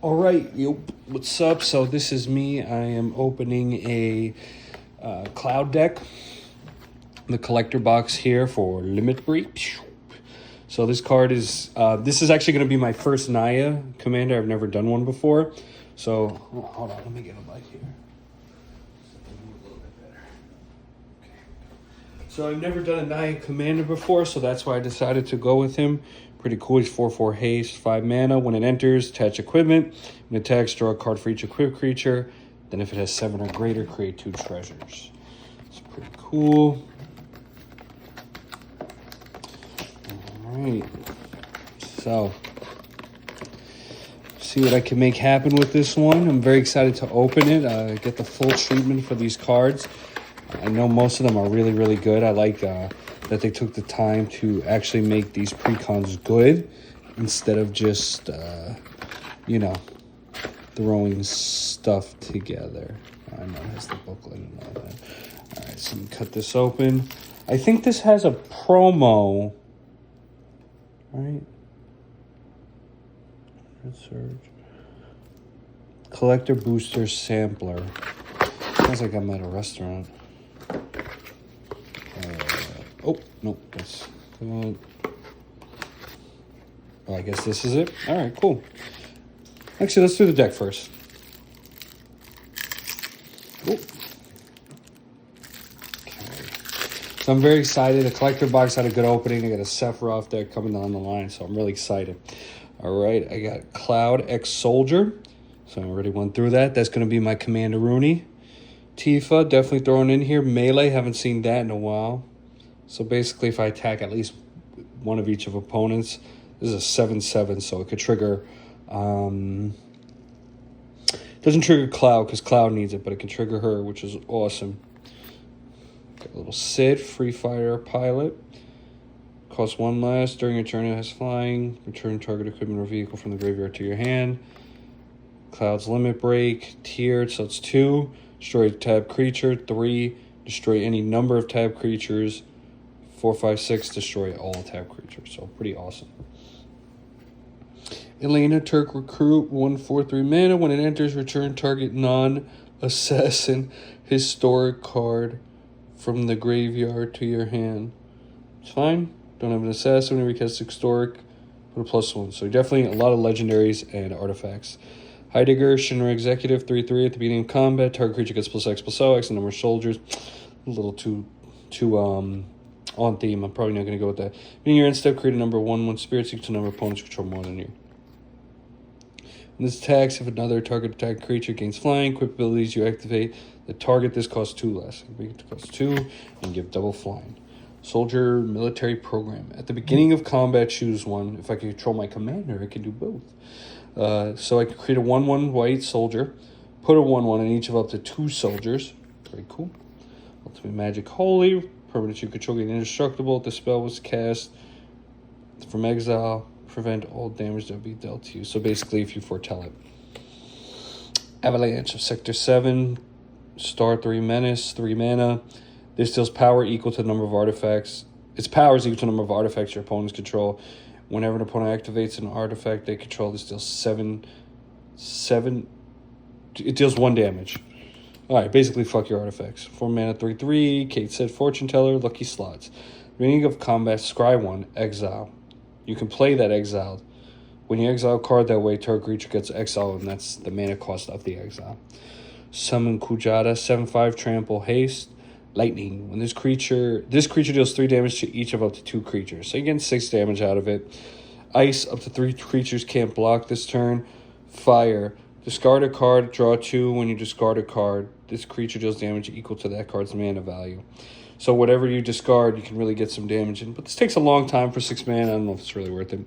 All right, what's up? So this is me. I am opening a cloud deck, the collector box here for Limit Break. So this card is this is actually going to be my first Naya commander. I've never done one before. So hold on, let me get a light here. A little bit better. Okay. So I've never done a Naya commander before, so that's why I decided to go with him. Pretty cool. He's 4/4 haste, 5 mana. When it enters, attach equipment. When it attacks, draw a card for each equipped creature. Then if it has 7 or greater, create 2 treasures. It's pretty cool. Alright. So, see what I can make happen with this one. I'm very excited to open it. Get the full treatment for these cards. I know most of them are really, really good. I like that they took the time to actually make these precons good instead of just, throwing stuff together. I know it has the booklet and all that. All right, so let me cut this open. I think this has a promo, right? Search. Collector Booster Sampler. Sounds like I'm at a restaurant. Nope. That's good. Oh, I guess this is it. All right, cool. Actually, let's do the deck first. Okay. So I'm very excited. The collector box had a good opening. I got a Sephiroth deck coming down the line, so I'm really excited. All right, I got Cloud X Soldier. So I already went through that. That's going to be my Commander Rooney. Tifa, definitely throwing in here. Melee, haven't seen that in a while. So basically, if I attack at least one of each of opponents, this is a 7/7, so it could trigger. Doesn't trigger Cloud because Cloud needs it, but it can trigger her, which is awesome. Got a little Sid, Free Fire Pilot. Costs 1 less. During your turn, it has flying. Return target equipment or vehicle from the graveyard to your hand. Cloud's Limit Break. Tiered, so it's 2. Destroy tab creature. 3. Destroy any number of tab creatures. 4, 5, 6, destroy all tab creatures. So pretty awesome. Elena, Turk Recruit, 1/4/3 mana. When it enters, return target non-assassin historic card from the graveyard to your hand. It's fine. Don't have an assassin. Whenever you cast historic, put a +1. So definitely a lot of legendaries and artifacts. Heidegger, Shinra Executive, 3/3 at the beginning of combat. Target creature gets +X/+0, X the number of soldiers. A little too on theme. I'm probably not going to go with that. Beginning your end step, create a number 1/1 spirits equal to number of opponents control more than you. When this attacks, if another target attack creature gains flying, equip abilities you activate, the target this costs 2 less. Make it cost 2 and give double flying. Soldier Military Program. At the beginning of combat, choose one. If I can control my commander, I can do both. So I can create a 1/1 white soldier, put a 1/1 in each of up to 2 soldiers. Very cool. Ultimate Magic Holy. Permanent you control get indestructible. The spell was cast from exile. Prevent all damage that will be dealt to you. So basically, if you foretell it. Avalanche of Sector 7. Star 3 Menace, 3 mana. This deals power equal to the number of artifacts. Its power is equal to the number of artifacts your opponents control. Whenever an opponent activates an artifact they control, this deals 7. It deals 1 damage. Alright, basically fuck your artifacts. 4 mana, 3/3. Kate said Fortune Teller, Lucky Slots. Beginning of combat, scry 1, exile. You can play that exiled. When you exile a card that way, target creature gets exiled, and that's the mana cost of the exile. Summon Kujata, 7/5 trample haste. Lightning. When this creature deals 3 damage to each of up to 2 creatures. So you get 6 damage out of it. Ice, up to 3 creatures can't block this turn. Fire. Discard a card, draw 2. When you discard a card, this creature deals damage equal to that card's mana value. So whatever you discard, you can really get some damage in. But this takes a long time for 6 mana. I don't know if it's really worth it.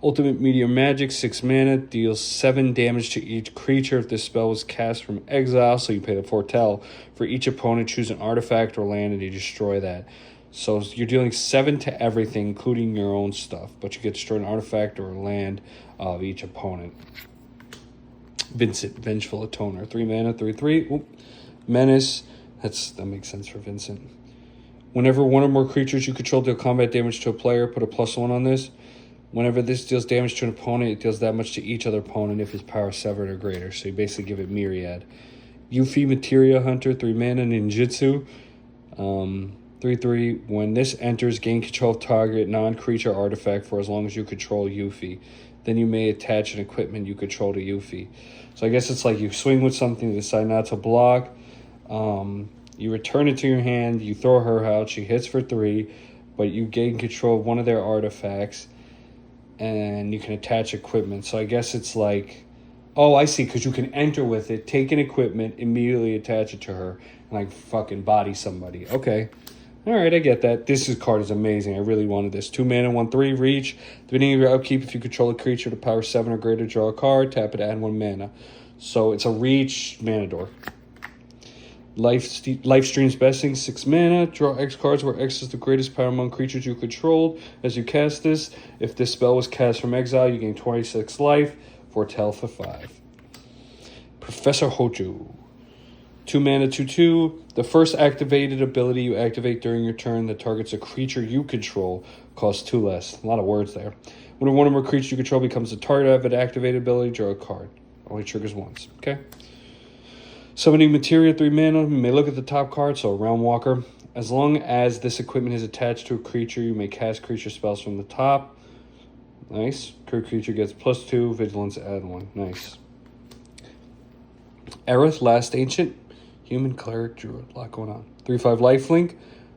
Ultimate Meteor Magic, 6 mana, deals 7 damage to each creature if this spell was cast from exile. So you pay the foretell. For each opponent, choose an artifact or land and you destroy that. So you're dealing 7 to everything, including your own stuff. But you get to destroy an artifact or a land of each opponent. Vincent, Vengeful Atoner, 3 mana, 3/3. Oop. Menace, that makes sense for Vincent. Whenever one or more creatures you control deal combat damage to a player, put a +1 on this. Whenever this deals damage to an opponent, it deals that much to each other opponent if his power is 7 or greater. So you basically give it Myriad. Yuffie Materia Hunter, 3 mana, ninjutsu. 3/3. When this enters, gain control of target non-creature artifact for as long as you control Yuffie. Then you may attach an equipment you control to Yuffie. So I guess it's like you swing with something, decide not to block. You return it to your hand, you throw her out, she hits for 3, but you gain control of one of their artifacts, and you can attach equipment. So I guess it's like, oh, I see, because you can enter with it, take an equipment, immediately attach it to her, and like fucking body somebody. Okay. All right, I get that. This card is amazing. I really wanted this. 2 mana, 1/3, reach. At the beginning of your upkeep, if you control a creature to power 7 or greater, draw a card, tap it, add 1 mana. So it's a reach mana dork. Lifestream's Blessing, 6 mana. Draw X cards where X is the greatest power among creatures you controlled. As you cast this, if this spell was cast from exile, you gain 26 life. Foretell for 5. Professor Hojo. 2 mana, 2/2. The first activated ability you activate during your turn that targets a creature you control costs 2 less. A lot of words there. When one or more creatures you control becomes a target of an activated ability, draw a card. Only triggers once. Okay. Summoning Materia, 3 mana. You may look at the top card, so Realm Walker. As long as this equipment is attached to a creature, you may cast creature spells from the top. Nice. Creature gets +2, vigilance, add 1. Nice. Aerith, Last Ancient. Human, Cleric, Druid. A lot going on. 3/5 lifelink.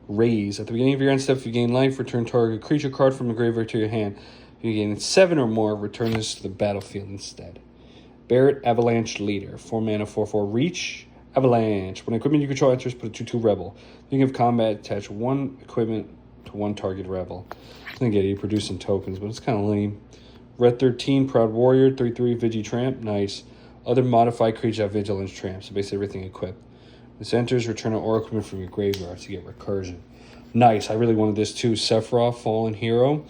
Raise. At the beginning of your end step, if you gain life, return target creature card from the graveyard to your hand. If you gain 7 or more, return this to the battlefield instead. Barret, Avalanche Leader. 4 mana, 4/4 reach. Avalanche. When equipment you control enters, put a 2/2 rebel. Beginning of combat, attach 1 equipment to 1 target rebel. I think you're producing tokens, but it's kind of lame. Red 13, Proud Warrior. 3/3 Vigi Tramp. Nice. Other modified creatures have Vigilance Tramp, so basically everything equipped. This enters, return an aura equipment from your graveyard to get recursion. Nice. I really wanted this too. Sephiroth, Fallen Hero.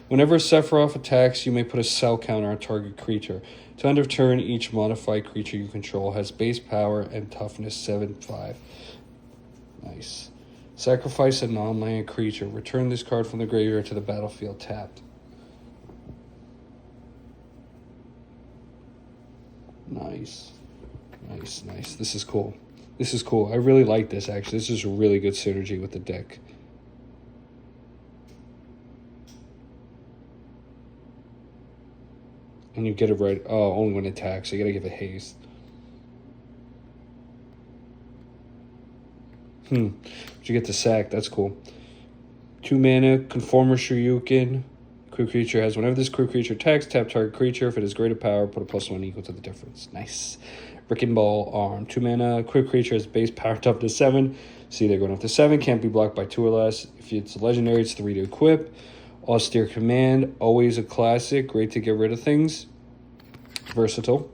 Whenever Sephiroth attacks, you may put a cell counter on target creature. To end of turn, each modified creature you control has base power and toughness 7/5. Nice. Sacrifice a non-land creature. Return this card from the graveyard to the battlefield tapped. Nice. Nice, nice. This is cool. This is cool. I really like this, actually. This is a really good synergy with the deck. And you get it right. Oh, only when it attacks. So you gotta give it haste. But you get the sack. That's cool. 2 mana, Conformer Shoryuken. Crew creature has, whenever this crew creature attacks, tap target creature. If it has greater power, put a +1 equal to the difference. Nice. Wrecking Ball Arm. 2 mana, crew creature has base power up to 7. See, they're going up to 7. Can't be blocked by 2 or less. If it's a legendary, it's 3 to equip. Austere Command. Always a classic. Great to get rid of things. Versatile.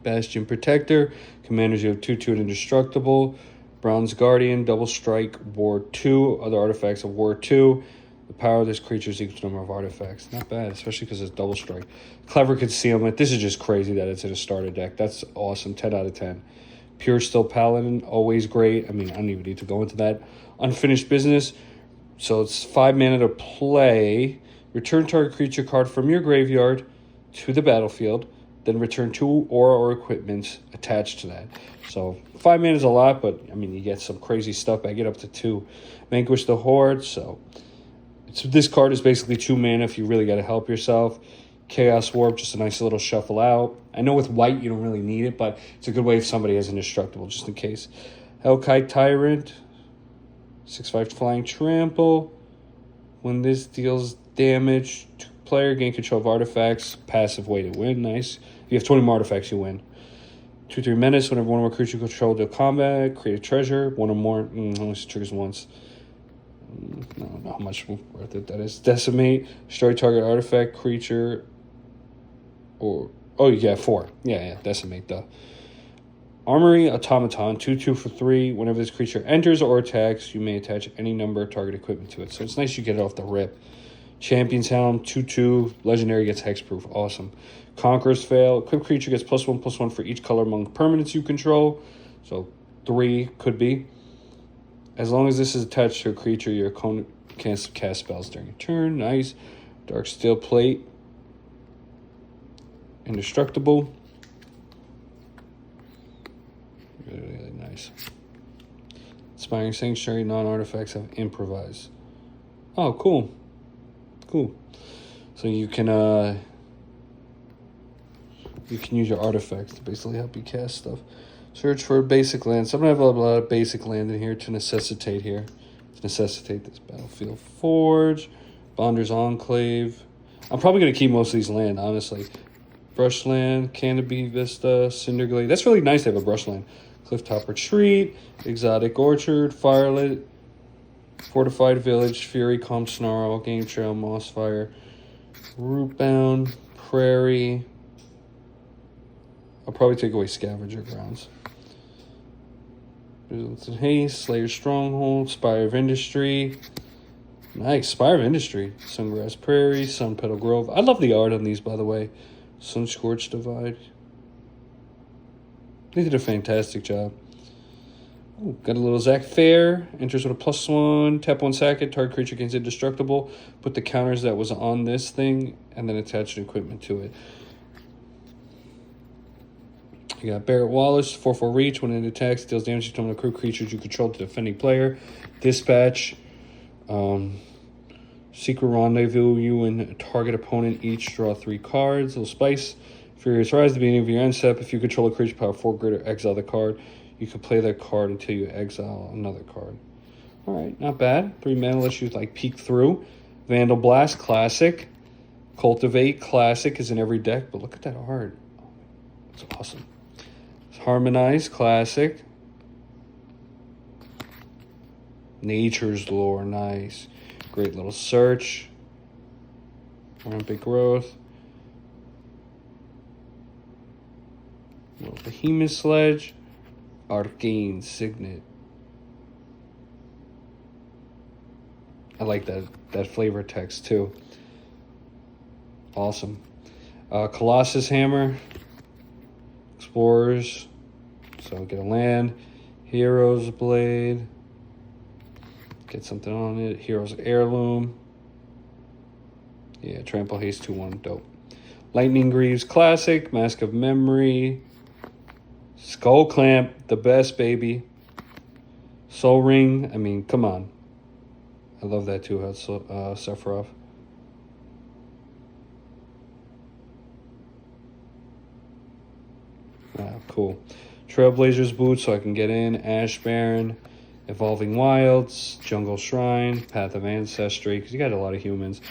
Bastion Protector. Commanders, you have 2/2 and indestructible. Bronze Guardian. Double Strike. War 2. Other artifacts of War 2. The power of this creature is equal to the number of artifacts. Not bad, especially because it's double strike. Clever Concealment. This is just crazy that it's in a starter deck. That's awesome. 10 out of 10. Pure Steel Paladin. Always great. I mean, I don't even need to go into that. Unfinished Business. So it's 5 mana to play. Return target creature card from your graveyard to the battlefield. Then return 2 aura or equipment attached to that. So 5 mana is a lot, but I mean, you get some crazy stuff. I get up to 2. Vanquish the Horde. So this card is basically 2 mana if you really got to help yourself. Chaos Warp, just a nice little shuffle out. I know with white you don't really need it, but it's a good way if somebody has indestructible, just in case. Hellkite Tyrant, 6/5 Flying Trample. When this deals damage to player, gain control of artifacts. Passive way to win, nice. If you have 20 more artifacts, you win. 2/3 Menace, whenever one or more creatures you control deal combat, create a treasure. 1 or more, only triggers once. I don't know how much worth it that is. Decimate, destroy target artifact, creature, or... Oh, yeah, 4. Yeah, decimate, duh. Armory Automaton, 2/2 for 3. Whenever this creature enters or attacks, you may attach any number of target equipment to it. So it's nice you get it off the rip. Champion's Helm, 2/2. Legendary gets hexproof. Awesome. Conqueror's Veil. Equipped creature gets +1/+1 for each color among permanents you control. So 3 could be. As long as this is attached to a creature, your opponent can't cast spells during your turn. Nice. Dark Steel Plate. Indestructible. Really, really nice. Inspiring Sanctuary, non-artifacts have Improvise. Oh, cool. Cool. So you can use your artifacts to basically help you cast stuff. Search for basic land. So I'm going to have a lot of basic land in here to necessitate this. Battlefield Forge, Bonder's Enclave. I'm probably going to keep most of these land, honestly. Brushland, Canopy Vista, Cinderglade. That's really nice to have a brushland. Clifftop Retreat, Exotic Orchard, Firelit, Fortified Village, Fury, Calm Snarl, Game Trail, Mossfire, Rootbound, Prairie. I'll probably take away Scavenger Grounds. Resistance Haste, Slayer Stronghold, Spire of Industry. Nice, Spire of Industry. Sungrass Prairie, Sun Petal Grove. I love the art on these, by the way. Sun Scorched Divide. They did a fantastic job. Ooh, got a little Zac Fair. Enters with a +1. Tap 1, sack it. Target creature gains indestructible. Put the counters that was on this thing and then attach an equipment to it. You got Barrett Wallace, 4/4 reach. When it attacks, it deals damage to one of the crew creatures you control to the defending player. Dispatch. Secret Rendezvous. You and a target opponent each draw 3 cards. Little spice. Furious Rise. At the beginning of your end step, if you control a creature power 4 greater, exile the card. You can play that card until you exile another card. Alright, not bad. 3 mana lets you like peek through. Vandal Blast, classic. Cultivate, classic, is in every deck, but look at that art. It's awesome. Harmonize, classic. Nature's Lore, nice. Great little search. Rampant Growth. Little Behemoth Sledge. Arcane Signet. I like that flavor text too. Awesome. Colossus Hammer. Explorers. So get a land. Hero's Blade. Get something on it. Hero's Heirloom. Yeah, Trample Haste 2/1. Dope. Lightning Greaves Classic. Mask of Memory. Skull Clamp. The best, baby. Soul Ring. I mean, come on. I love that too. That's Sephiroth. Wow, cool. Trailblazer's Boots, so I can get in. Ash Baron, Evolving Wilds, Jungle Shrine, Path of Ancestry, because you got a lot of humans.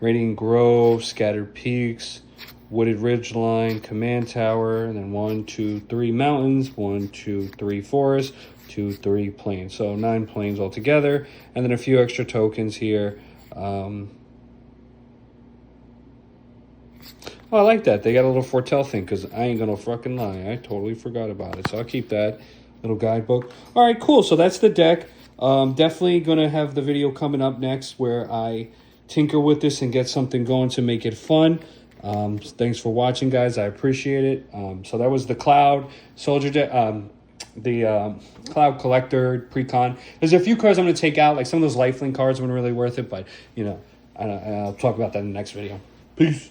Radiant Grove, Scattered Peaks, Wooded Ridgeline, Command Tower, and then 1, 2, 3 mountains, 1, 2, 3 forests, 2, 3 plains. So 9 plains altogether, and then a few extra tokens here. Oh, I like that. They got a little foretell thing, because I ain't going to fucking lie. I totally forgot about it. So I'll keep that little guidebook. All right, cool. So that's the deck. Definitely going to have the video coming up next where I tinker with this and get something going to make it fun. Thanks for watching, guys. I appreciate it. So that was the Cloud Soldier deck. The Cloud Collector Precon. There's a few cards I'm going to take out. Like some of those Lifelink cards weren't really worth it. But, you know, I'll talk about that in the next video. Peace.